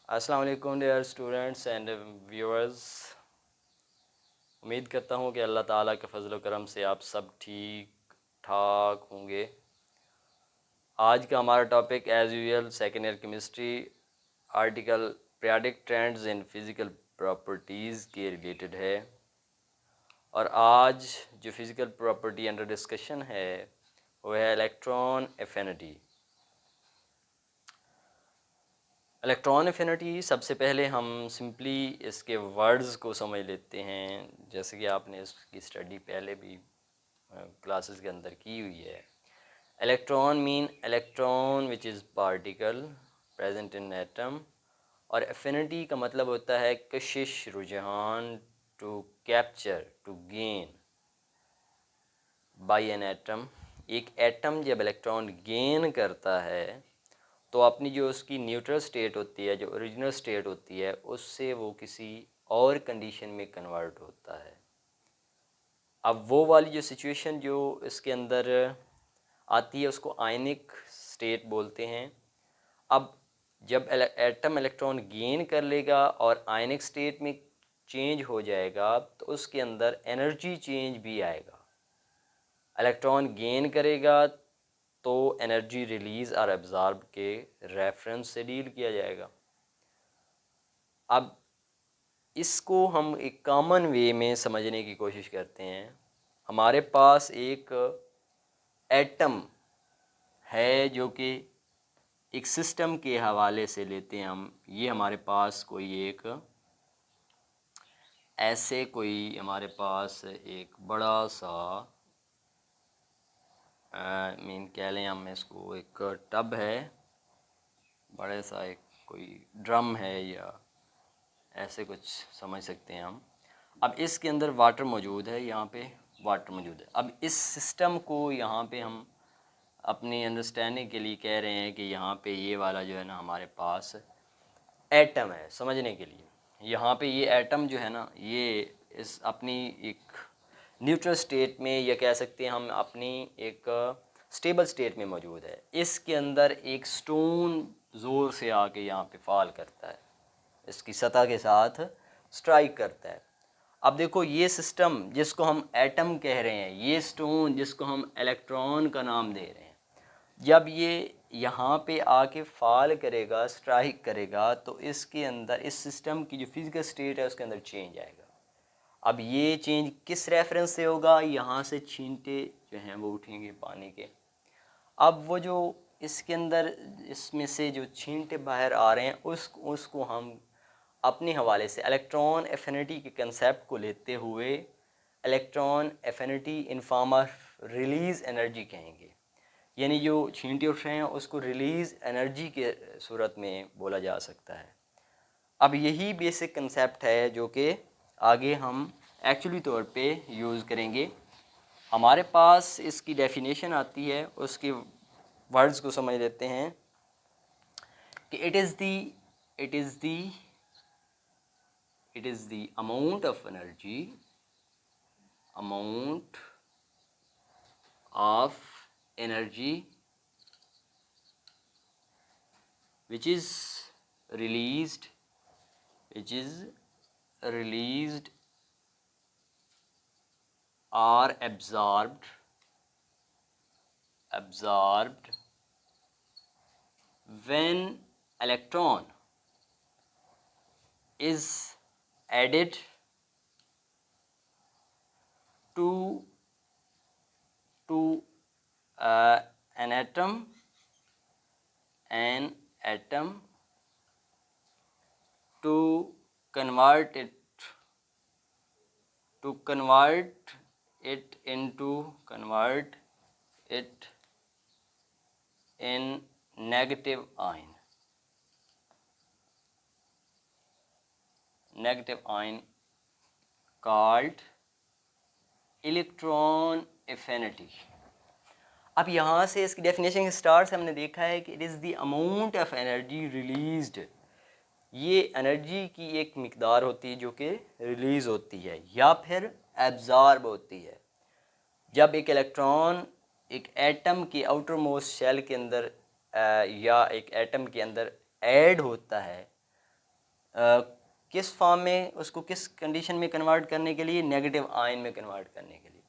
अस्सलाम वालेकुम dear students and viewers. उम्मीद करता हूँ कि अल्लाह ताला के फजल करम से आप सब ठीक ठाक होंगे। आज का हमारा topic as usual second year chemistry article periodic trends in physical properties के रिलेटेड है। और आज जो फिज़िकल प्रॉपर्टी अंडर डिस्कशन है वो है इलेक्ट्रॉन एफिनिटी। इलेक्ट्रॉन एफिनिटी सबसे पहले हम सिंपली इसके वर्ड्स को समझ लेते हैं, जैसे कि आपने इसकी स्टडी पहले भी क्लासेस के अंदर की हुई है। Electron mean electron which is particle present in atom, और एफिनिटी का मतलब होता है कशिश, रुझान, to capture, to gain by an atom. एक एटम जब इलेक्ट्रॉन गेन करता है तो अपनी जो उसकी न्यूट्रल स्टेट होती है, जो ओरिजिनल स्टेट होती है, उससे वो किसी और कंडीशन में कन्वर्ट होता है। अब वो वाली जो सिचुएशन जो इसके अंदर आती है उसको आयनिक स्टेट बोलते हैं। अब जब एटम इलेक्ट्रॉन गेन कर लेगा और आयनिक स्टेट में चेंज हो जाएगा तो उसके अंदर एनर्जी चेंज भी आएगा। इलेक्ट्रॉन गेन करेगा तो एनर्जी रिलीज़ और एब्ज़ॉर्ब के रेफरेंस से डील किया जाएगा। अब इसको हम एक कॉमन वे में समझने की कोशिश करते हैं। हमारे पास एक एटम है जो कि एक सिस्टम के हवाले से लेते हैं हम। ये हमारे पास कोई एक ऐसे कोई हमारे पास एक बड़ा सा मीन कह लें हम इसको, एक टब है, बड़े सा एक कोई ड्रम है या ऐसे कुछ समझ सकते हैं हम। अब इसके अंदर वाटर मौजूद है, यहाँ पे वाटर मौजूद है। अब इस सिस्टम को यहाँ पे हम अपनी अंडरस्टैंडिंग के लिए कह रहे हैं कि यहाँ पे ये वाला जो है ना हमारे पास एटम है। समझने के लिए यहाँ पे ये एटम जो है ना ये इस अपनी एक न्यूट्रल स्टेट में, या कह सकते हैं हम अपनी एक स्टेबल स्टेट में मौजूद है। इसके अंदर एक स्टोन ज़ोर से आके यहाँ पे फॉल करता है, इसकी सतह के साथ स्ट्राइक करता है। अब देखो ये सिस्टम जिसको हम एटम कह रहे हैं, ये स्टोन जिसको हम इलेक्ट्रॉन का नाम दे रहे हैं, जब ये यहाँ पे आके फॉल करेगा, स्ट्राइक करेगा, तो इसके अंदर इस सिस्टम की जो फिज़िकल स्टेट है उसके अंदर चेंज आएगा। अब ये चेंज किस रेफरेंस से होगा? यहाँ से छींटे जो हैं वो उठेंगे पानी के। अब वो जो इसके अंदर इसमें से जो छींटे बाहर आ रहे हैं उसको हम अपने हवाले से इलेक्ट्रॉन एफिनिटी के कंसेप्ट को लेते हुए electron affinity in form of release energy कहेंगे। यानी जो छींटे उठ रहे हैं उसको रिलीज़ एनर्जी के सूरत में बोला जा सकता है। अब यही बेसिक कंसेप्ट है जो कि आगे हम एक्चुअली तौर पे यूज़ करेंगे। हमारे पास इसकी डेफिनेशन आती है, उसके वर्ड्स को समझ लेते हैं कि it is the amount of energy which is released or absorbed when electron is added to an atom to convert it in negative ion called electron affinity. अब यहाँ से इसकी डेफिनेशन के स्टार्ट से हमने देखा है कि it is the amount of energy released. ये एनर्जी की एक मिकदार होती है जो कि रिलीज़ होती है या फिर एब्ज़ॉर्ब होती है। जब एक इलेक्ट्रॉन एक एटम के आउटर मोस्ट शेल के अंदर या एक एटम के अंदर ऐड होता है किस फॉर्म में, उसको किस कंडीशन में कन्वर्ट करने के लिए, नेगेटिव आयन में कन्वर्ट करने के लिए,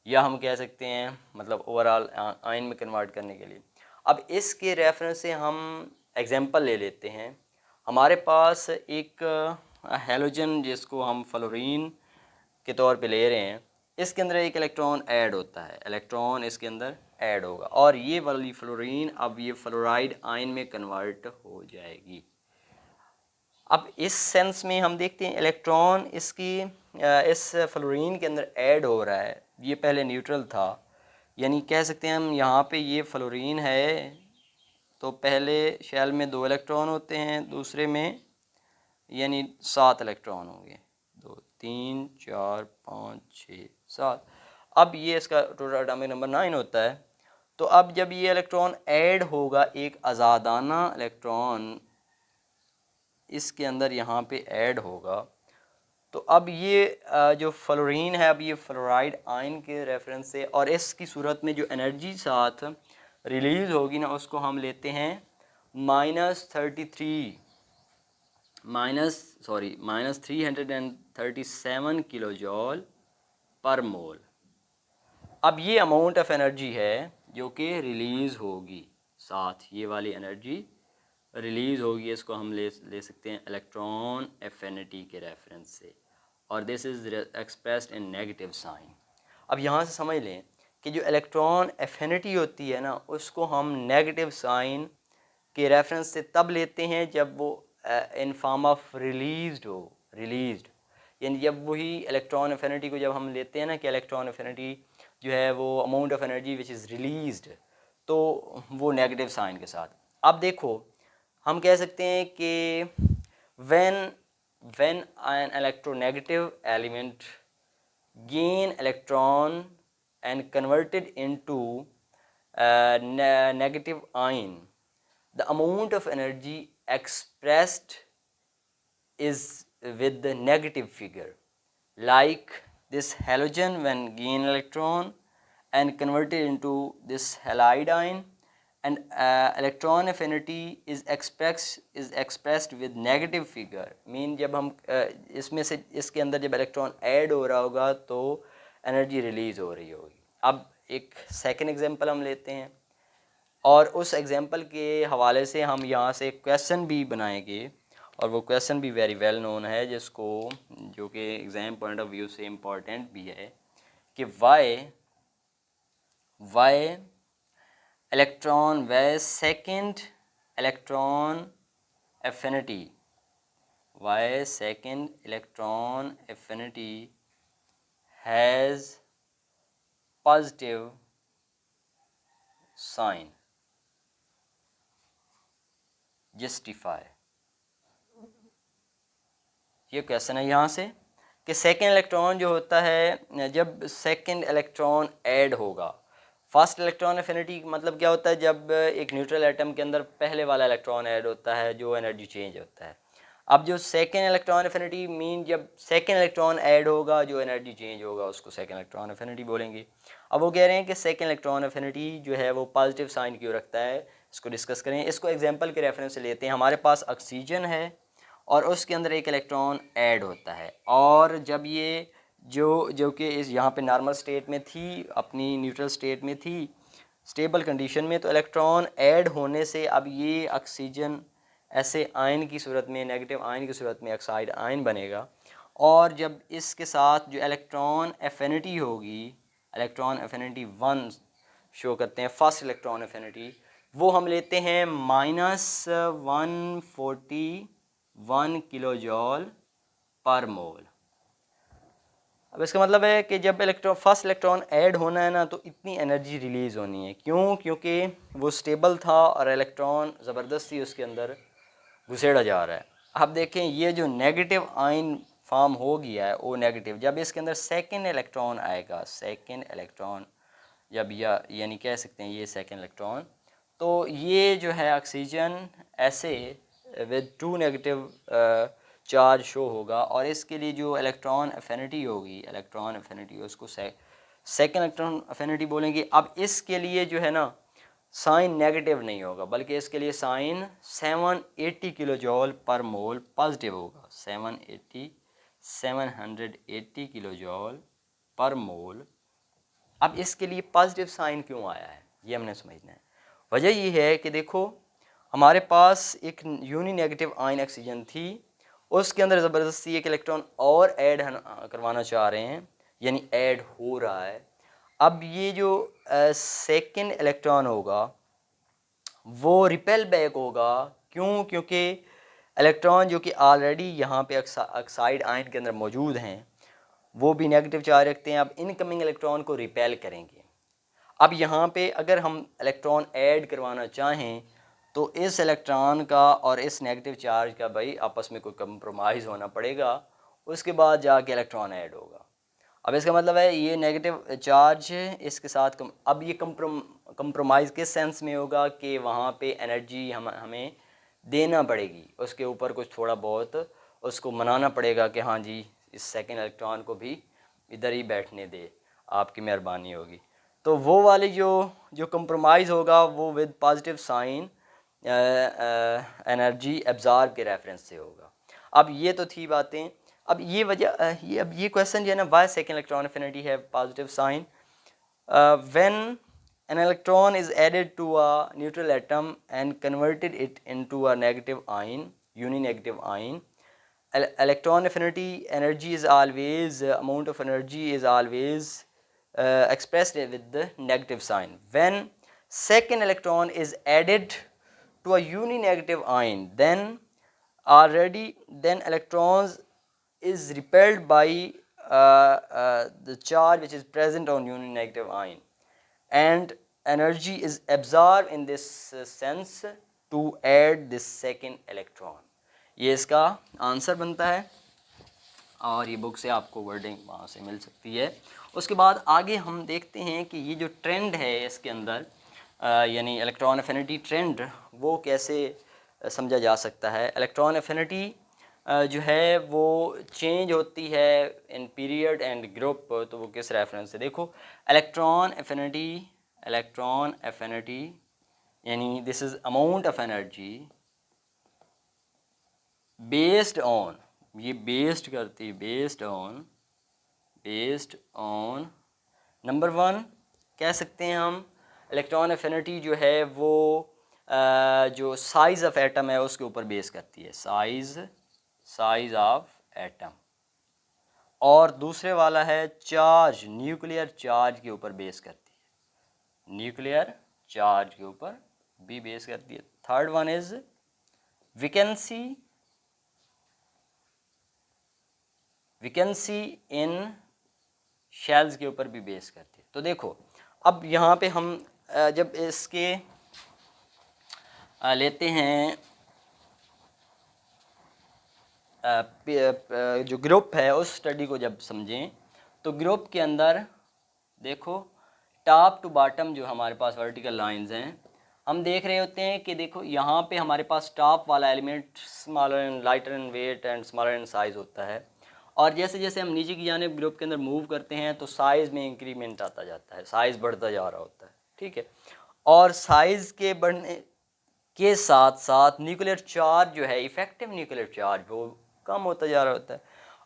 या हम कह सकते हैं मतलब ओवरऑल आयन में कन्वर्ट करने के लिए। अब इसके रेफरेंस से हम एग्जांपल ले लेते हैं। हमारे पास एक हैलोजन जिसको हम फ्लोरीन के तौर पे ले रहे हैं, इसके अंदर एक इलेक्ट्रॉन ऐड होता है, इलेक्ट्रॉन इसके अंदर ऐड होगा और ये वाली फ्लोरीन अब ये फ्लोराइड आयन में कन्वर्ट हो जाएगी। अब इस सेंस में हम देखते हैं इलेक्ट्रॉन इसकी इस फ्लोरीन के अंदर ऐड हो रहा है, ये पहले न्यूट्रल था, यानी कह सकते हैं हम यहाँ पे ये फ्लोरीन है तो पहले शेल में 2 इलेक्ट्रॉन होते हैं, दूसरे में यानी 7 इलेक्ट्रॉन होंगे, 2 3 4 5 6 7। अब ये इसका टोटल एटॉमिक नंबर 9 होता है। तो अब जब ये इलेक्ट्रॉन ऐड होगा, एक आज़ादाना इलेक्ट्रॉन इसके अंदर यहाँ पे ऐड होगा, तो अब ये जो फ्लोरीन है, अब ये फ्लोराइड आयन के रेफरेंस से और इसकी सूरत में जो एनर्जी साथ रिलीज़ होगी ना, उसको हम लेते हैं -337 किलो जॉल पर मोल। अब ये अमाउंट ऑफ एनर्जी है जो कि रिलीज़ होगी, साथ ये वाली एनर्जी रिलीज़ होगी, इसको हम ले सकते हैं इलेक्ट्रॉन एफिनिटी के रेफरेंस से, और this is expressed in negative sign. अब यहाँ से समझ लें कि जो इलेक्ट्रॉन एफिनिटी होती है ना, उसको हम नेगेटिव साइन के रेफरेंस से तब लेते हैं जब वो इन फॉर्म ऑफ रिलीज़ड हो, रिलीज़ड यानी जब वही इलेक्ट्रॉन एफिनिटी को जब हम लेते हैं ना कि इलेक्ट्रॉन एफिनिटी जो है वो amount of energy which is released, तो वो नेगेटिव साइन के साथ। अब देखो हम कह सकते हैं कि when an electronegative element gain electron and converted into negative ion, the amount of energy expressed is with the negative figure, like this halogen when gain electron and converted into this halide ion, and electron affinity is expressed with negative figure, mean जब हम इसमें से इसके अंदर जब electron add हो रहा होगा तो एनर्जी रिलीज़ हो रही होगी। अब एक सेकंड एग्जांपल हम लेते हैं और उस एग्जांपल के हवाले से हम यहाँ से क्वेश्चन भी बनाएंगे, और वो क्वेश्चन भी वेरी वेल नोन है, जिसको जो कि एग्ज़ाम पॉइंट ऑफ व्यू से इम्पॉर्टेंट भी है कि Y electron where second electron affinity, why second electron affinity has positive sign, justify। ये क्वेश्चन है यहाँ से कि सेकेंड इलेक्ट्रॉन जो होता है, जब सेकेंड इलेक्ट्रॉन ऐड होगा, फर्स्ट इलेक्ट्रॉन एफिनिटी मतलब क्या होता है, जब एक न्यूट्रल एटम के अंदर पहले वाला इलेक्ट्रॉन ऐड होता है जो एनर्जी चेंज होता है। अब जो सेकेंड इलेक्ट्रॉन एफिनिटी मीन जब सेकेंड इलेक्ट्रॉन ऐड होगा जो एनर्जी चेंज होगा उसको सेकेंड इलेक्ट्रॉन एफिनिटी बोलेंगे। अब वो कह रहे हैं कि सेकेंड इलेक्ट्रॉन एफिनिटी जो है वो पॉजिटिव साइन क्यों रखता है, इसको डिस्कस करें। इसको एग्जांपल के रेफरेंस से लेते हैं। हमारे पास ऑक्सीजन है और उसके अंदर एक इलेक्ट्रॉन ऐड होता है, और जब ये जो कि इस यहाँ पे नॉर्मल स्टेट में थी, अपनी न्यूट्रल स्टेट में थी, स्टेबल कंडीशन में, तो इलेक्ट्रॉन ऐड होने से अब ये ऑक्सीजन ऐसे आयन की सूरत में, नेगेटिव आयन की सूरत में ऑक्साइड आयन बनेगा, और जब इसके साथ जो इलेक्ट्रॉन एफिनिटी होगी, इलेक्ट्रॉन एफिनिटी 1 शो करते हैं, फर्स्ट इलेक्ट्रॉन एफिनिटी, वो हम लेते हैं -141 किलो जॉल पर मोल। अब इसका मतलब है कि जब फर्स्ट इलेक्ट्रॉन ऐड होना है ना, तो इतनी एनर्जी रिलीज़ होनी है। क्यों? क्योंकि वो स्टेबल था और इलेक्ट्रॉन ज़बरदस्ती उसके अंदर घुसेड़ा जा रहा है। अब देखें ये जो नेगेटिव आयन फॉर्म हो गया है, ओ नेगेटिव, जब इसके अंदर सेकेंड इलेक्ट्रॉन आएगा, सेकेंड इलेक्ट्रॉन जब यानी कह सकते हैं ये सेकेंड इलेक्ट्रॉन, तो ये जो है ऑक्सीजन ऐसे विद 2 नेगेटिव चार्ज शो होगा, और इसके लिए जो इलेक्ट्रॉन एफिनिटी होगी, इलेक्ट्रॉन एफिनिटी उसको सेकेंड इलेक्ट्रॉन एफिनिटी बोलेंगे। अब इसके लिए जो है ना, साइन नेगेटिव नहीं होगा, बल्कि इसके लिए साइन 780 किलो जॉल पर मोल पॉजिटिव होगा। 780 किलो जॉल पर मोल। अब इसके लिए पॉजिटिव साइन क्यों आया है ये हमने समझना है। वजह ये है कि देखो हमारे पास एक यूनी नेगेटिव आयन ऑक्सीजन थी, उसके अंदर ज़बरदस्ती एक इलेक्ट्रॉन और ऐड करवाना चाह रहे हैं, यानी ऐड हो रहा है। अब ये जो सेकंड इलेक्ट्रॉन होगा वो रिपेल बैक होगा। क्यों? क्योंकि इलेक्ट्रॉन जो कि ऑलरेडी यहाँ पे ऑक्साइड आयन के अंदर मौजूद हैं वो भी नेगेटिव चार्ज रखते हैं, अब इनकमिंग इलेक्ट्रॉन को रिपेल करेंगे। अब यहाँ पे अगर हम इलेक्ट्रॉन ऐड करवाना चाहें तो इस इलेक्ट्रॉन का और इस नेगेटिव चार्ज का भाई आपस में कोई कंप्रोमाइज़ होना पड़ेगा, उसके बाद जाके इलेक्ट्रॉन ऐड होगा। अब इसका मतलब है ये नेगेटिव चार्ज इसके साथ अब ये कंप्रोमाइज़ किस सेंस में होगा कि वहाँ पे एनर्जी हमें देना पड़ेगी, उसके ऊपर कुछ थोड़ा बहुत उसको मनाना पड़ेगा कि हाँ जी इस सेकंड इलेक्ट्रॉन को भी इधर ही बैठने दे, आपकी मेहरबानी होगी। तो वो वाली जो कंप्रोमाइज़ होगा वो with positive sign energy absorb के रेफरेंस से होगा। अब ये तो थी बातें। अब ये वजह अब ये क्वेश्चन जो है ना, वाई सेकंड इलेक्ट्रॉन अफिनिटी है positive sign when an electron is added to a neutral atom and converted it into a negative ion, uni-negative ion. Electron affinity energy is always amount of energy is always expressed with the negative sign. When second electron is added to a uni-negative ion, then electrons is repelled by the charge which is present on uni-negative ion, and energy is absorbed in this sense to add this second electron. ये इसका answer बनता है और ये book से आपको wording वहाँ से मिल सकती है। उसके बाद आगे हम देखते हैं कि ये जो ट्रेंड है इसके अंदर यानी इलेक्ट्रॉन एफिनिटी ट्रेंड वो कैसे समझा जा सकता है। इलेक्ट्रॉन एफिनिटी जो है वो चेंज होती है इन पीरियड एंड ग्रुप, तो वो किस रेफरेंस से देखो इलेक्ट्रॉन एफिनिटी यानी this is amount of energy based on, ये बेस्ड करती बेस्ड ऑन नंबर वन कह सकते हैं हम। इलेक्ट्रॉन एफिनिटी जो है वो जो साइज़ ऑफ एटम है उसके ऊपर बेस करती है, साइज ऑफ एटम। और दूसरे वाला है चार्ज, न्यूक्लियर चार्ज के ऊपर बेस करती है, न्यूक्लियर चार्ज के ऊपर भी बेस करती है। Third one is vacancy in shells के ऊपर भी बेस करती है। तो देखो अब यहाँ पे हम जब इसके लेते हैं जो ग्रुप है उस स्टडी को जब समझें तो ग्रुप के अंदर देखो टॉप टू बॉटम जो हमारे पास वर्टिकल लाइंस हैं हम देख रहे होते हैं कि देखो यहाँ पे हमारे पास टॉप वाला element smaller and lighter in weight and smaller in size होता है, और जैसे जैसे हम नीचे की जानिब ग्रुप के अंदर मूव करते हैं तो साइज़ में इंक्रीमेंट आता जाता है, साइज़ बढ़ता जा रहा होता है, ठीक है। और साइज़ के बढ़ने के साथ साथ न्यूक्लियर चार्ज जो है इफेक्टिव न्यूक्लियर चार्ज वो कम होता जा रहा होता है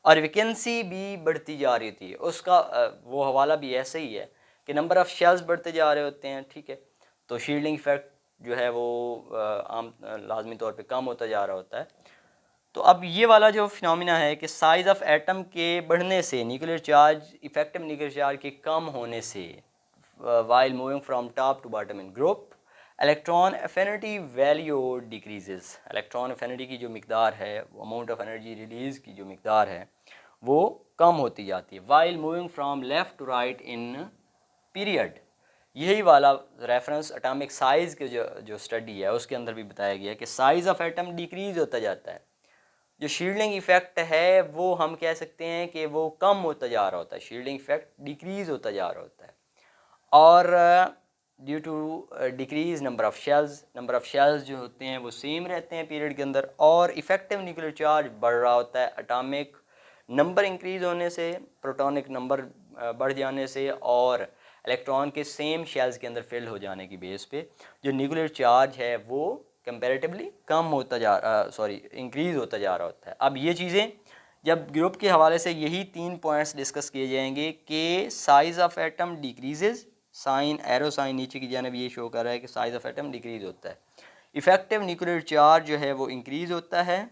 और वैकेंसी भी बढ़ती जा रही होती है। उसका वो हवाला भी ऐसे ही है कि नंबर ऑफ़ शेल्स बढ़ते जा रहे होते हैं, ठीक है। तो शील्डिंग इफेक्ट जो है वो आम लाजमी तौर पे कम होता जा रहा होता है। तो अब ये वाला जो फिनोमिना है कि साइज़ ऑफ एटम के बढ़ने से nuclear charge effective nuclear charge के कम होने से while moving from top to bottom in group electron affinity value decreases. Electron affinity की जो मिकदार है वो अमाउंट ऑफ एनर्जी रिलीज़ की जो मिकदार है वो कम होती जाती है while moving from left to right in period. यही वाला रेफरेंस एटॉमिक साइज़ के जो स्टडी है उसके अंदर भी बताया गया कि साइज़ ऑफ एटम डिक्रीज़ होता जाता है। जो शील्डिंग इफेक्ट है वो हम कह सकते हैं कि वो कम होता जा रहा होता है, शील्डिंग इफेक्ट डिक्रीज़ होता जा रहा होता है। और due to decrease number of shells जो होते हैं वो सेम रहते हैं पीरियड के अंदर, और इफेक्टिव न्यूक्लियर चार्ज बढ़ रहा होता है एटॉमिक नंबर इंक्रीज़ होने से, प्रोटॉनिक नंबर बढ़ जाने से और इलेक्ट्रॉन के सेम शेल्स के अंदर फिल हो जाने की बेस पे जो न्यूक्लियर चार्ज है वो कंपैरेटिवली कम होता इंक्रीज़ होता जा रहा होता है। अब ये चीज़ें जब ग्रुप के हवाले से यही 3 पॉइंट्स डिस्कस किए जाएंगे कि size of atom decreases, sign arrow sign नीचे की जानब ये शो कर रहा है कि साइज़ ऑफ एटम डिक्रीज़ होता है, इफ़ेक्टिव न्यूक्लियर चार्ज जो है वो इंक्रीज़ होता है,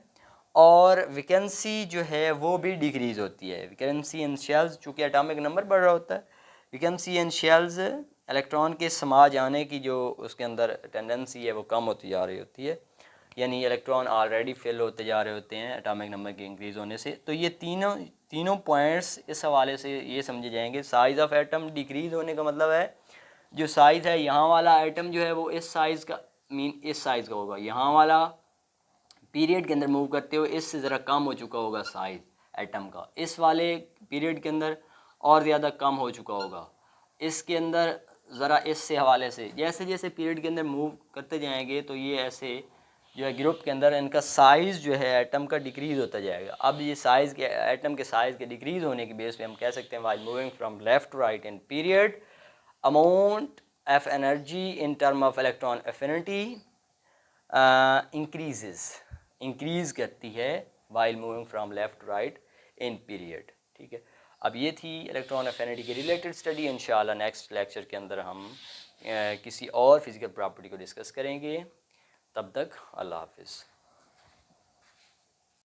और वैकेंसी जो है वो भी डिक्रीज़ होती है। वैकेंसी इन शेल्स, चूँकि एटॉमिक नंबर बढ़ रहा होता है, वैकेंसी इन शेल्स इलेक्ट्रॉन के समा जाने की जो उसके अंदर टेंडेंसी है वो कम होती जा रही होती है, यानी इलेक्ट्रॉन ऑलरेडी फिल होते जा रहे होते हैं एटॉमिक नंबर के इंक्रीज़ होने से। तो ये तीनों पॉइंट्स इस हवाले से ये समझे जाएंगे। साइज़ ऑफ एटम डिक्रीज़ होने का मतलब है जो साइज़ है यहाँ वाला आइटम जो है वो इस साइज़ का इस साइज़ का होगा, यहाँ वाला पीरियड के अंदर मूव करते हुए इससे ज़रा कम हो चुका होगा साइज़ एटम का, इस वाले पीरियड के अंदर और ज़्यादा कम हो चुका होगा, इसके अंदर ज़रा इससे हवाले से जैसे जैसे पीरियड के अंदर मूव करते जाएंगे तो ये ऐसे जो है ग्रुप के अंदर इनका साइज़ जो है एटम का डिक्रीज़ होता जाएगा। अब ये साइज़ के एटम के साइज़ के डिक्रीज़ होने की बेस पे हम कह सकते हैं while moving from left to right in period amount of energy in term of electron affinity increase करती है while moving from left to right in period. ठीक है, अब ये थी इलेक्ट्रॉन एफिनिटी के रिलेटेड स्टडी। इंशाल्लाह नेक्स्ट लेक्चर के अंदर हम किसी और फिज़िकल प्रॉपर्टी को डिस्कस करेंगे। तब तक अल्लाह हाफ़िज़।